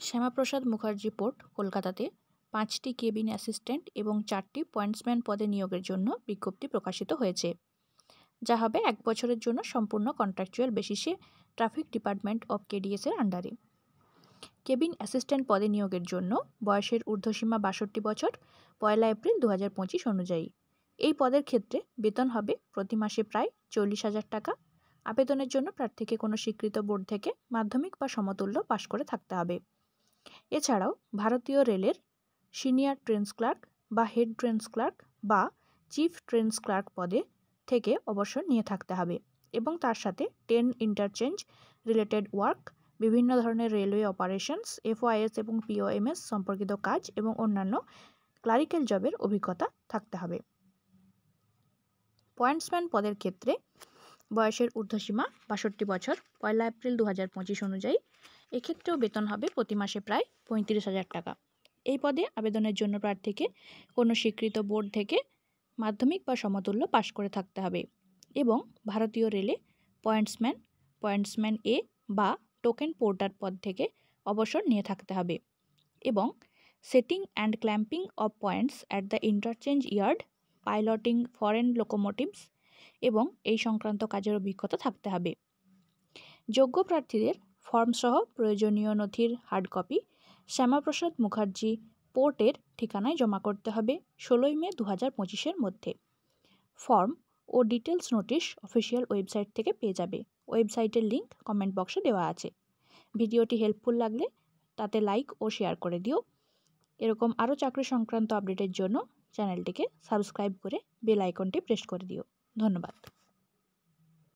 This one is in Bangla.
শ্যামাপ্রসাদ মুখার্জি পোর্ট কলকাতাতে 5টি কেবিন অ্যাসিস্ট্যান্ট এবং 4টি পয়েন্টসম্যান পদে নিয়োগের জন্য বিজ্ঞপ্তি প্রকাশিত হয়েছে, যা হবে 1 বছরের জন্য সম্পূর্ণ কন্ট্রাকচুয়াল বেসিসে ট্রাফিক ডিপার্টমেন্ট অফ কেডিএস এর আন্ডারে। কেবিন অ্যাসিস্ট্যান্ট পদে নিয়োগের জন্য বয়সের ঊর্ধ্বসীমা 62 বছর 1 এপ্রিল 2025 অনুযায়ী। এই পদের ক্ষেত্রে বেতন হবে প্রতি মাসে প্রায় 40,000 টাকা। আবেদনের জন্য প্রার্থীকে কোনো স্বীকৃত বোর্ড থেকে মাধ্যমিক বা সমতুল্য পাশ করে থাকতে হবে। এছাড়াও ভারতীয় রেলের সিনিয়র ট্রেনস ক্লার্ক বা হেড ট্রেনস ক্লার্ক বা চিফ ট্রেনস ক্লার্ক পদে থেকে অবসর নিয়ে থাকতে হবে এবং তার সাথে ট্রেন ইন্টারচেঞ্জ রিলেটেড ওয়ার্ক, বিভিন্ন ধরনের রেলওয়ে অপারেশনস, FOIS এবং POMS সম্পর্কিত কাজ এবং অন্যান্য ক্লারিক্যাল জবের অভিজ্ঞতা থাকতে হবে। পয়েন্টসম্যান পদের ক্ষেত্রে বয়সের ঊর্ধ্বসীমা 62 বছর 1 এপ্রিল 2025 অনুযায়ী। এক্ষেত্রেও বেতন হবে প্রতি মাসে প্রায় 35,000 টাকা। এই পদে আবেদনের জন্য প্রার্থীকে কোনো স্বীকৃত বোর্ড থেকে মাধ্যমিক বা সমতুল্য পাশ করে থাকতে হবে এবং ভারতীয় রেলে পয়েন্টসম্যান এ বা টোকেন পোর্টার পদ থেকে অবসর নিয়ে থাকতে হবে এবং setting and clamping of points at the interchange yard, piloting foreign locomotives এবং এই সংক্রান্ত কাজের অভিজ্ঞতা থাকতে হবে। যোগ্য প্রার্থীদের ফর্মসহ প্রয়োজনীয় নথির হার্ড কপি শ্যামাপ্রসাদ মুখার্জি পোর্টের ঠিকানায় জমা করতে হবে 16 মে 2025-এর মধ্যে। ফর্ম ও ডিটেলস নোটিশ অফিসিয়াল ওয়েবসাইট থেকে পেয়ে যাবে। ওয়েবসাইটের লিঙ্ক কমেন্ট বক্সে দেওয়া আছে। ভিডিওটি হেল্পফুল লাগলে তাতে লাইক ও শেয়ার করে দিও। এরকম আরও চাকরি সংক্রান্ত আপডেটের জন্য চ্যানেলটিকে সাবস্ক্রাইব করে বেল আইকনটি প্রেস করে দিও। ধন্যবাদ।